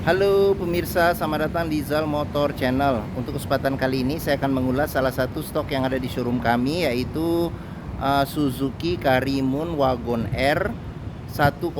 Halo pemirsa, selamat datang di Zal Motor Channel. Untuk kesempatan kali ini saya akan mengulas salah satu stok yang ada di showroom kami, yaitu Suzuki Karimun Wagon R 1.0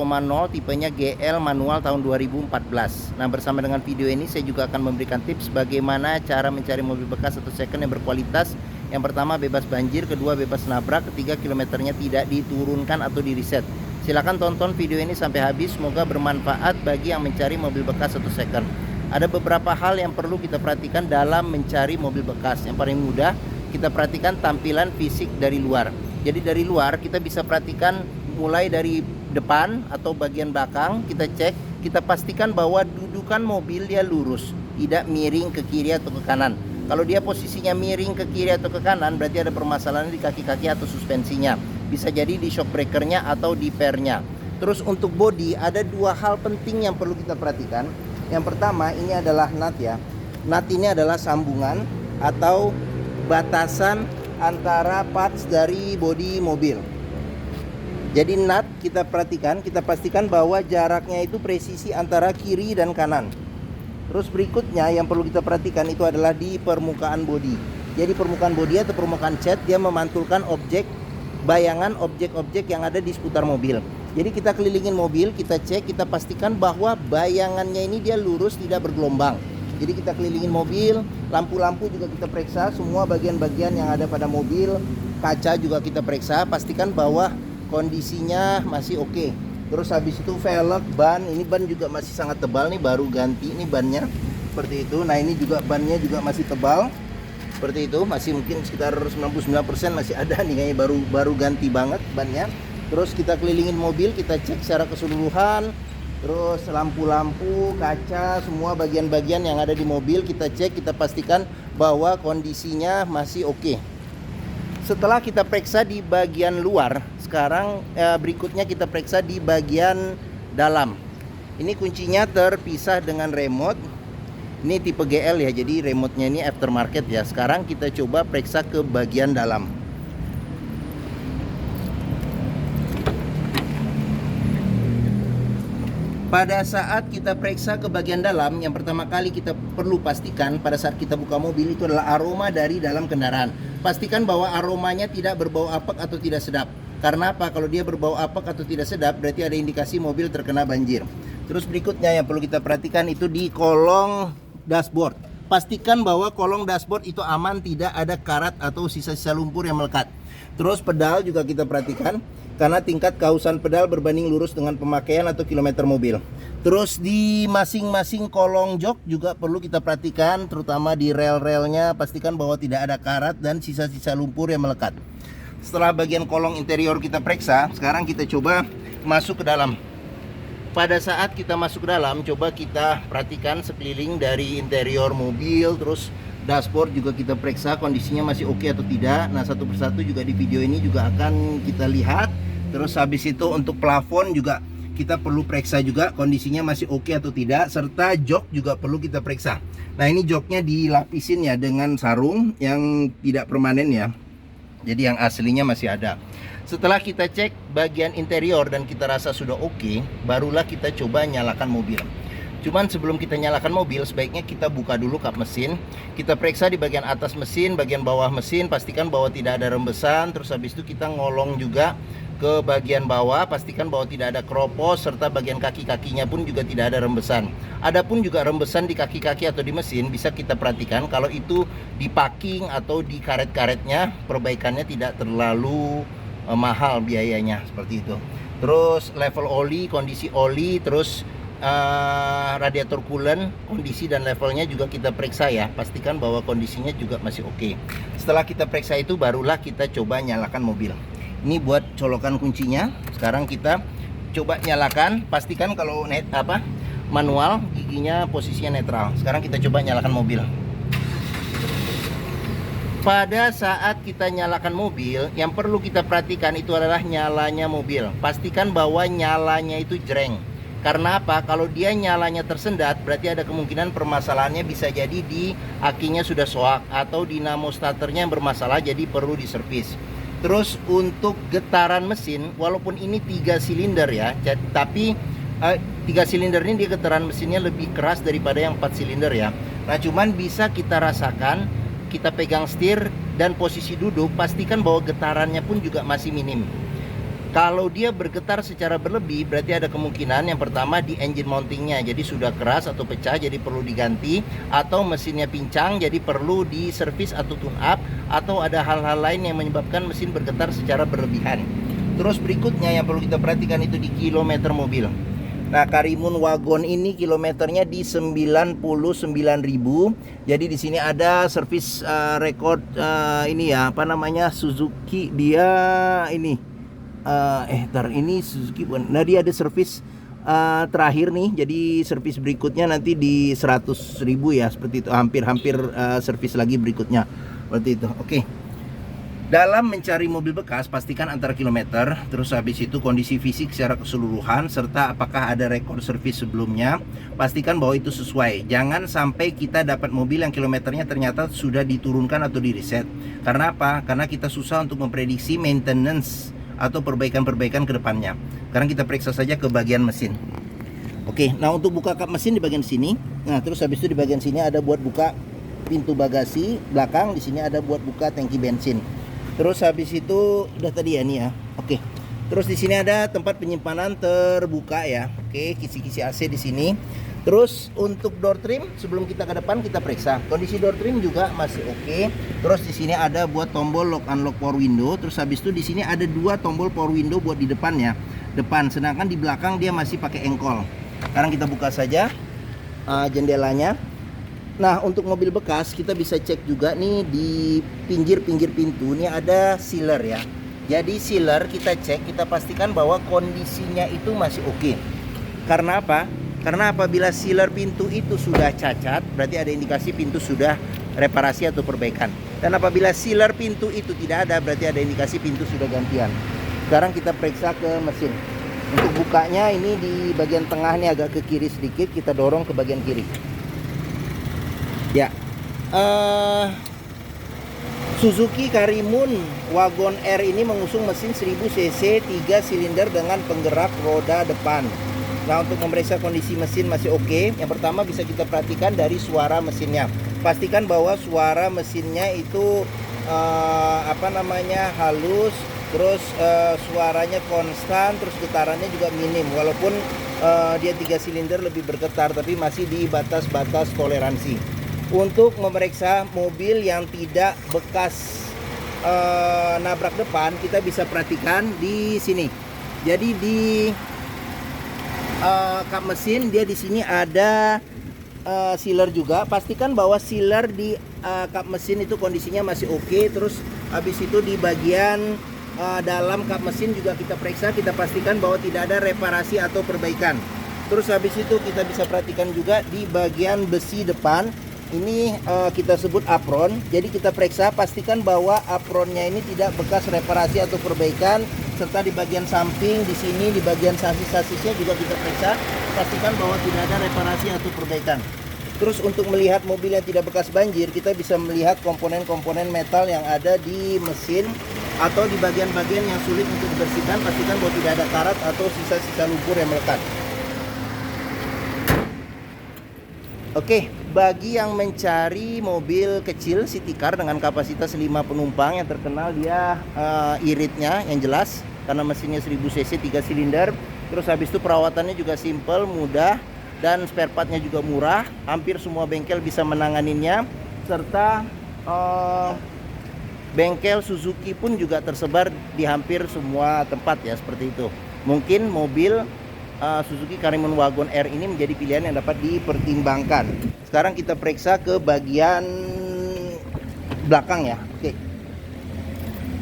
tipenya GL manual tahun 2014. Nah, bersama dengan video ini saya juga akan memberikan tips bagaimana cara mencari mobil bekas atau second yang berkualitas. Yang pertama, bebas banjir; kedua, bebas nabrak; ketiga, kilometernya tidak diturunkan atau di reset. Silahkan tonton video ini sampai habis, semoga bermanfaat bagi yang mencari mobil bekas atau second. Ada beberapa hal yang perlu kita perhatikan dalam mencari mobil bekas. Yang paling mudah, kita perhatikan tampilan fisik dari luar. Jadi dari luar kita bisa perhatikan mulai dari depan atau bagian belakang, kita cek, kita pastikan bahwa dudukan mobil dia lurus, tidak miring ke kiri atau ke kanan. Kalau dia posisinya miring ke kiri atau ke kanan, berarti ada permasalahan di kaki-kaki atau suspensinya. Bisa jadi di shock breakernya atau di pairnya. Terus untuk bodi, ada dua hal penting yang perlu kita perhatikan. Yang pertama, ini adalah nut ya. Nut ini adalah sambungan atau batasan antara parts dari bodi mobil. Jadi nut kita perhatikan, kita pastikan bahwa jaraknya itu presisi antara kiri dan kanan. Terus berikutnya yang perlu kita perhatikan itu adalah di permukaan bodi. Jadi permukaan bodi atau permukaan cat, dia memantulkan bayangan objek-objek yang ada di seputar mobil. Jadi kita kelilingin mobil, kita cek, kita pastikan bahwa bayangannya ini dia lurus, tidak bergelombang. Jadi kita kelilingin mobil, lampu-lampu juga kita periksa, semua bagian-bagian yang ada pada mobil, kaca juga kita periksa, pastikan bahwa kondisinya masih oke. Terus habis itu velg, ban, ini ban juga masih sangat tebal nih, baru ganti ini bannya seperti itu. Nah, ini juga bannya juga masih tebal seperti itu, masih mungkin sekitar 99% masih ada nih, kayaknya baru ganti banget bannya. Terus kita kelilingin mobil, kita cek secara keseluruhan. Terus lampu-lampu, kaca, semua bagian-bagian yang ada di mobil kita cek, kita pastikan bahwa kondisinya masih oke. Setelah kita periksa di bagian luar, sekarang berikutnya kita periksa di bagian dalam. Ini kuncinya terpisah dengan remote. Ini tipe GL ya, jadi remote-nya ini aftermarket ya. Sekarang kita coba periksa ke bagian dalam. Pada saat kita periksa ke bagian dalam, yang pertama kali kita perlu pastikan pada saat kita buka mobil itu adalah aroma dari dalam kendaraan. Pastikan bahwa aromanya tidak berbau apek atau tidak sedap. Karena apa? Kalau dia berbau apek atau tidak sedap, berarti ada indikasi mobil terkena banjir. Terus berikutnya yang perlu kita perhatikan itu di kolong dashboard. Pastikan bahwa kolong dashboard itu aman, tidak ada karat atau sisa-sisa lumpur yang melekat. Terus pedal juga kita perhatikan, karena tingkat keausan pedal berbanding lurus dengan pemakaian atau kilometer mobil. Terus di masing-masing kolong jok juga perlu kita perhatikan, terutama di rel-relnya, pastikan bahwa tidak ada karat dan sisa-sisa lumpur yang melekat. Setelah bagian kolong interior kita periksa, sekarang kita coba masuk ke dalam. Pada saat kita masuk ke dalam, coba kita perhatikan sekeliling dari interior mobil, terus dashboard juga kita periksa kondisinya masih oke atau tidak. Nah, satu persatu juga di video ini juga akan kita lihat. Terus habis itu untuk plafon juga kita perlu periksa juga kondisinya masih oke atau tidak, serta jok juga perlu kita periksa. Nah, ini joknya dilapisin ya dengan sarung yang tidak permanen ya. Jadi yang aslinya masih ada. Setelah kita cek bagian interior dan kita rasa sudah oke, barulah kita coba nyalakan mobil. Cuman sebelum kita nyalakan mobil, sebaiknya kita buka dulu kap mesin. Kita periksa di bagian atas mesin, bagian bawah mesin, pastikan bahwa tidak ada rembesan. Terus habis itu kita ngolong juga ke bagian bawah, pastikan bahwa tidak ada keropos, serta bagian kaki-kakinya pun juga tidak ada rembesan. Adapun juga rembesan di kaki-kaki atau di mesin, bisa kita perhatikan kalau itu di packing atau di karet-karetnya, perbaikannya tidak terlalu mahal biayanya, seperti itu. Terus level oli, kondisi oli, terus radiator coolant, kondisi dan levelnya juga kita periksa ya. Pastikan bahwa kondisinya juga masih oke. Setelah kita periksa itu, barulah kita coba nyalakan mobil. Ini buat colokan kuncinya. Sekarang kita coba nyalakan. Pastikan kalau manual, giginya posisinya netral. Sekarang kita coba nyalakan mobil. Pada saat kita nyalakan mobil, yang perlu kita perhatikan itu adalah nyalanya mobil. Pastikan bahwa nyalanya itu jreng. Karena apa? Kalau dia nyalanya tersendat, berarti ada kemungkinan permasalahannya bisa jadi di akinya sudah soak atau dinamo starternya yang bermasalah, jadi perlu diservis. Terus untuk getaran mesin, walaupun ini 3 silinder ya, tapi 3 silinder ini dia getaran mesinnya lebih keras daripada yang 4 silinder ya. Nah cuman bisa kita rasakan, kita pegang setir dan posisi duduk, pastikan bahwa getarannya pun juga masih minim. Kalau dia bergetar secara berlebih, berarti ada kemungkinan yang pertama di engine mountingnya, jadi sudah keras atau pecah, jadi perlu diganti, atau mesinnya pincang, jadi perlu diservis atau tune up, atau ada hal-hal lain yang menyebabkan mesin bergetar secara berlebihan. Terus berikutnya yang perlu kita perhatikan itu di kilometer mobil. Nah, Karimun Wagon ini kilometernya di 99.000. Jadi di sini ada servis record ini ya, apa namanya, Suzuki dia ini. Ini Suzuki. Nah dia ada servis terakhir nih, jadi servis berikutnya nanti di 100.000 ya, seperti itu, hampir-hampir servis lagi berikutnya seperti itu. Oke. Dalam mencari mobil bekas, pastikan antara kilometer, terus habis itu kondisi fisik secara keseluruhan, serta apakah ada rekor servis sebelumnya. Pastikan bahwa itu sesuai. Jangan sampai kita dapat mobil yang kilometernya ternyata sudah diturunkan atau di reset. Karena apa? Karena kita susah untuk memprediksi maintenance atau perbaikan-perbaikan ke depannya. Sekarang kita periksa saja ke bagian mesin. Oke, nah untuk buka kap mesin di bagian sini. Nah, terus habis itu di bagian sini ada buat buka pintu bagasi belakang, di sini ada buat buka tangki bensin. Terus habis itu udah tadi ya nih ya. Oke. Terus di sini ada tempat penyimpanan terbuka ya. Oke, kisi-kisi AC di sini. Terus untuk door trim, sebelum kita ke depan kita periksa kondisi door trim juga masih oke. Terus di sini ada buat tombol lock unlock power window. Terus habis itu di sini ada 2 tombol power window buat di depannya, depan. Sedangkan di belakang dia masih pakai engkol. Sekarang kita buka saja jendelanya. Nah untuk mobil bekas kita bisa cek juga nih di pinggir-pinggir pintu ini ada sealer ya. Jadi sealer kita cek, kita pastikan bahwa kondisinya itu masih oke. Karena apa? Karena apabila sealer pintu itu sudah cacat, berarti ada indikasi pintu sudah reparasi atau perbaikan. Dan apabila sealer pintu itu tidak ada, berarti ada indikasi pintu sudah gantian. Sekarang kita periksa ke mesin. Untuk bukanya ini di bagian tengah nih agak ke kiri sedikit, kita dorong ke bagian kiri. Ya, Suzuki Karimun Wagon R ini mengusung mesin 1000 cc 3 silinder dengan penggerak roda depan. Nah untuk memeriksa kondisi mesin masih oke. Yang pertama bisa kita perhatikan dari suara mesinnya. Pastikan bahwa suara mesinnya itu halus, terus suaranya konstan, terus getarannya juga minim. Walaupun dia 3 silinder lebih bergetar, tapi masih di batas-batas toleransi. Untuk memeriksa mobil yang tidak bekas nabrak depan, kita bisa perhatikan di sini. Jadi di kap mesin dia di sini ada sealer juga. Pastikan bahwa sealer di kap mesin itu kondisinya masih oke. Terus habis itu di bagian dalam kap mesin juga kita periksa, kita pastikan bahwa tidak ada reparasi atau perbaikan. Terus habis itu kita bisa perhatikan juga di bagian besi depan. Ini kita sebut apron. Jadi kita periksa, pastikan bahwa apronnya ini tidak bekas reparasi atau perbaikan. Serta di bagian samping, di sini, di bagian sasis-sasisnya juga kita periksa. Pastikan bahwa tidak ada reparasi atau perbaikan. Terus untuk melihat mobil yang tidak bekas banjir, kita bisa melihat komponen-komponen metal yang ada di mesin atau di bagian-bagian yang sulit untuk dibersihkan. Pastikan bahwa tidak ada karat atau sisa-sisa lumpur yang melekat. Oke, bagi yang mencari mobil kecil city car dengan kapasitas 5 penumpang yang terkenal dia iritnya yang jelas karena mesinnya 1000 cc 3 silinder. Terus habis itu perawatannya juga simple, mudah, dan spare partnya juga murah. Hampir semua bengkel bisa menanganinya, serta bengkel Suzuki pun juga tersebar di hampir semua tempat ya, seperti itu. Mungkin mobil Suzuki Karimun Wagon R ini menjadi pilihan yang dapat dipertimbangkan. Sekarang kita periksa ke bagian belakang ya. Oke.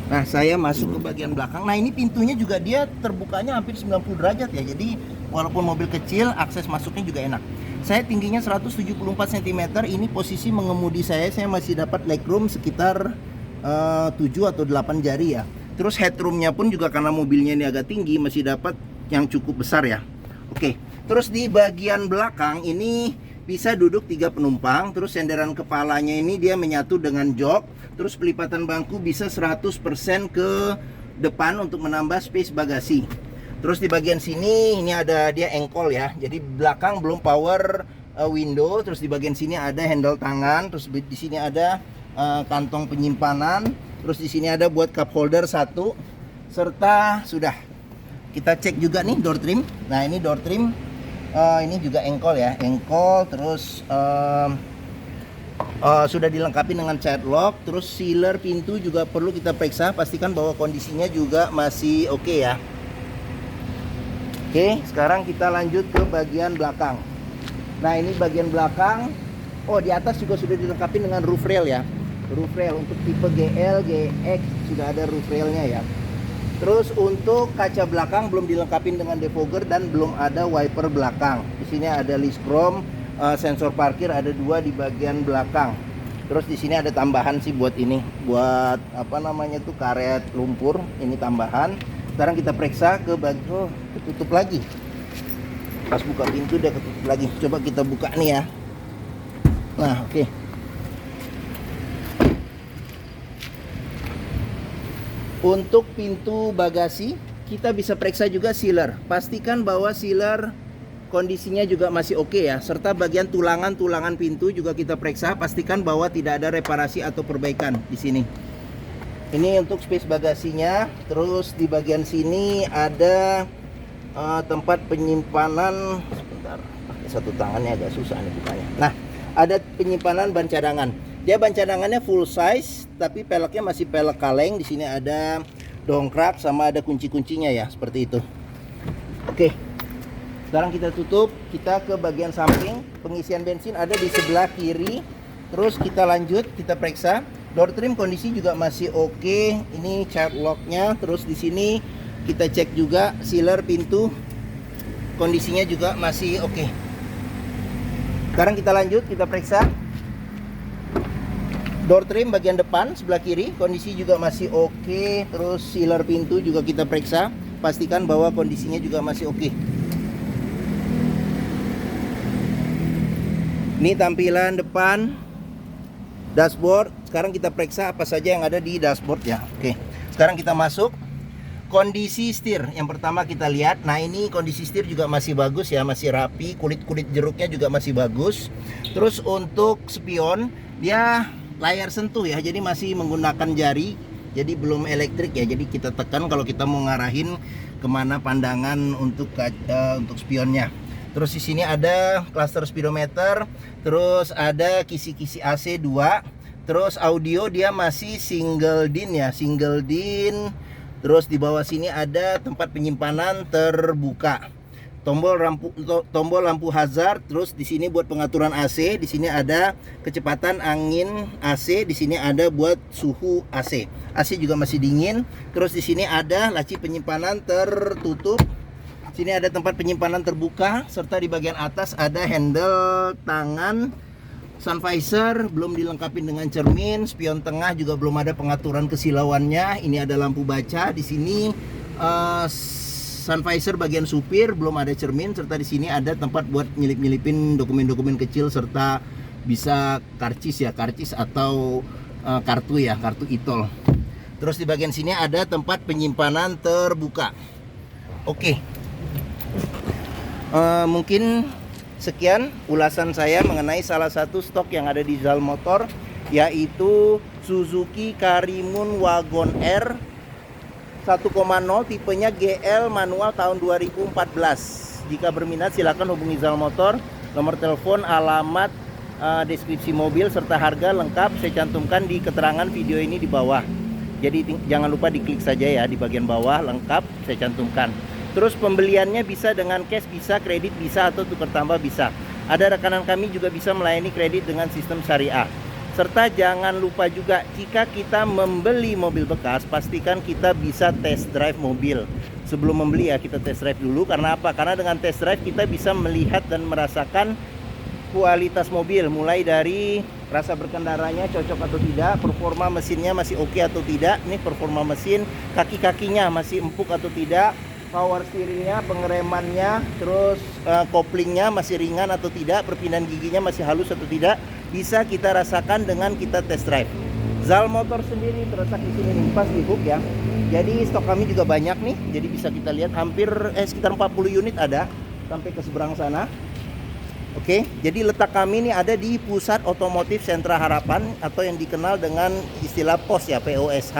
Nah, saya masuk ke bagian belakang. Nah, ini pintunya juga dia terbukanya hampir 90 derajat ya. Jadi, walaupun mobil kecil, akses masuknya juga enak. Saya tingginya 174 cm. Ini posisi mengemudi saya masih dapat legroom sekitar 7 atau 8 jari ya. Terus headroomnya pun juga karena mobilnya ini agak tinggi, masih dapat yang cukup besar ya. Oke, terus di bagian belakang ini bisa duduk 3 penumpang. Terus senderan kepalanya ini dia menyatu dengan jok. Terus pelipatan bangku bisa 100% ke depan untuk menambah space bagasi. Terus di bagian sini ini ada dia engkol ya. Jadi belakang belum power window. Terus di bagian sini ada handle tangan. Terus di sini ada kantong penyimpanan. Terus di sini ada buat cup holder satu. Serta sudah kita cek juga nih door trim. Nah ini door trim ini juga engkol ya. Engkol terus sudah dilengkapi dengan child lock. Terus sealer pintu juga perlu kita periksa. Pastikan bahwa kondisinya juga masih oke ya. Oke, sekarang kita lanjut ke bagian belakang. Nah ini bagian belakang. Oh di atas juga sudah dilengkapi dengan roof rail ya. Roof rail untuk tipe GL, GX sudah ada roof railnya ya. Terus untuk kaca belakang belum dilengkapi dengan defogger dan belum ada wiper belakang. Di sini ada list chrome, sensor parkir ada 2 di bagian belakang. Terus di sini ada tambahan sih buat ini, buat apa namanya tuh karet lumpur. Ini tambahan. Sekarang kita periksa ke bagian ketutup lagi. Pas buka pintu udah ketutup lagi. Coba kita buka nih ya. Nah, oke. Untuk pintu bagasi kita bisa periksa juga sealer. Pastikan bahwa sealer kondisinya juga masih oke ya. Serta bagian tulangan-tulangan pintu juga kita periksa. Pastikan bahwa tidak ada reparasi atau perbaikan di sini. Ini untuk space bagasinya. Terus di bagian sini ada tempat penyimpanan. Sebentar, pakai satu tangannya agak susah nih bukanya. Nah, ada penyimpanan ban cadangan. Dia ban cadangannya full size, tapi peleknya masih pelek kaleng. Di sini ada dongkrak sama ada kunci-kuncinya ya, seperti itu. Oke. Sekarang kita tutup. Kita ke bagian samping. Pengisian bensin ada di sebelah kiri. Terus kita lanjut, kita periksa. Door trim kondisi juga masih oke. Ini child locknya. Terus di sini kita cek juga sealer pintu. Kondisinya juga masih oke. Sekarang kita lanjut, kita periksa. Door trim bagian depan sebelah kiri. Kondisi juga masih oke. Terus sealer pintu juga kita periksa. Pastikan bahwa kondisinya juga masih oke. Ini tampilan depan dashboard. Sekarang kita periksa apa saja yang ada di dashboard ya. Oke. Sekarang kita masuk. Kondisi setir yang pertama kita lihat. Nah ini kondisi setir juga masih bagus ya, masih rapi. Kulit-kulit jeruknya juga masih bagus. Terus untuk spion dia layar sentuh ya, jadi masih menggunakan jari. Jadi belum elektrik ya. Jadi kita tekan kalau kita mau ngarahin kemana pandangan untuk spionnya. Terus di sini ada cluster speedometer. Terus ada kisi-kisi AC 2. Terus audio dia masih single DIN ya, single DIN. Terus di bawah sini ada tempat penyimpanan terbuka. Tombol lampu hazard. Terus di sini buat pengaturan AC. Di sini ada kecepatan angin AC. Di sini ada buat suhu AC. AC juga masih dingin. Terus di sini ada laci penyimpanan tertutup. Sini ada tempat penyimpanan terbuka. Serta di bagian atas ada handle tangan. Sun visor belum dilengkapi dengan cermin, spion tengah juga belum ada pengaturan kesilauannya. Ini ada lampu baca di sini. Sun visor bagian supir belum ada cermin, serta di sini ada tempat buat nyelip-nyelipin dokumen-dokumen kecil serta bisa karcis ya, karcis atau kartu ya, kartu e-tol. Terus di bagian sini ada tempat penyimpanan terbuka. Oke. Mungkin sekian ulasan saya mengenai salah satu stok yang ada di Zal Motor, yaitu Suzuki Karimun Wagon R 1.0 tipenya GL manual tahun 2014. Jika berminat silakan hubungi Zal Motor. Nomor telepon, alamat, deskripsi mobil serta harga lengkap saya cantumkan di keterangan video ini di bawah. Jadi jangan lupa diklik saja ya di bagian bawah, lengkap saya cantumkan. Terus pembeliannya bisa dengan cash, bisa kredit, bisa atau tukar tambah bisa. Ada rekanan kami juga bisa melayani kredit dengan sistem syariah. Serta jangan lupa juga jika kita membeli mobil bekas, pastikan kita bisa test drive mobil. Sebelum membeli ya kita test drive dulu. Karena apa? Karena dengan test drive kita bisa melihat dan merasakan kualitas mobil. Mulai dari rasa berkendaranya cocok atau tidak, performa mesinnya masih oke atau tidak. Ini performa mesin, kaki-kakinya masih empuk atau tidak, power steeringnya, pengeremannya, terus koplingnya masih ringan atau tidak, perpindahan giginya masih halus atau tidak, bisa kita rasakan dengan kita test drive. Zal Motor sendiri terletak di sini nih, pas di hook ya. Jadi stok kami juga banyak nih. Jadi bisa kita lihat hampir sekitar 40 unit ada sampai ke seberang sana. Oke, jadi letak kami ini ada di Pusat Otomotif Sentra Harapan atau yang dikenal dengan istilah POS ya, POSH.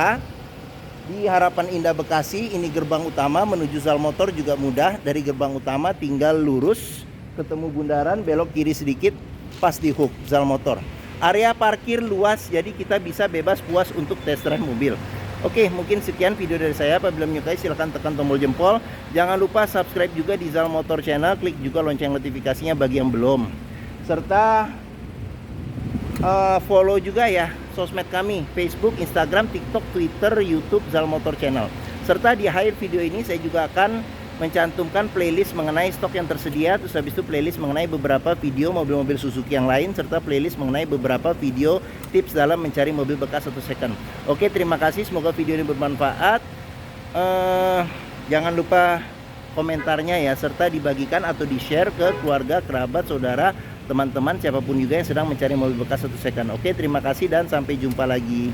Di Harapan Indah Bekasi. Ini gerbang utama menuju Zal Motor juga mudah. Dari gerbang utama tinggal lurus, ketemu bundaran, belok kiri sedikit, pas di hook Zal Motor. Area parkir luas, jadi kita bisa bebas puas untuk test drive mobil. Oke, mungkin sekian video dari saya. Apabila menyukai silahkan tekan tombol jempol. Jangan lupa subscribe juga di Zal Motor Channel. Klik juga lonceng notifikasinya bagi yang belum. Serta follow juga ya sosmed kami, Facebook, Instagram, TikTok, Twitter, YouTube Zal Motor Channel. Serta di akhir video ini saya juga akan mencantumkan playlist mengenai stok yang tersedia. Terus habis itu playlist mengenai beberapa video mobil-mobil Suzuki yang lain, serta playlist mengenai beberapa video tips dalam mencari mobil bekas atau second. Oke, terima kasih, semoga video ini bermanfaat. Jangan lupa komentarnya ya, serta dibagikan atau di share ke keluarga, kerabat, saudara, teman-teman, siapapun juga yang sedang mencari mobil bekas atau second. Oke, terima kasih dan sampai jumpa lagi.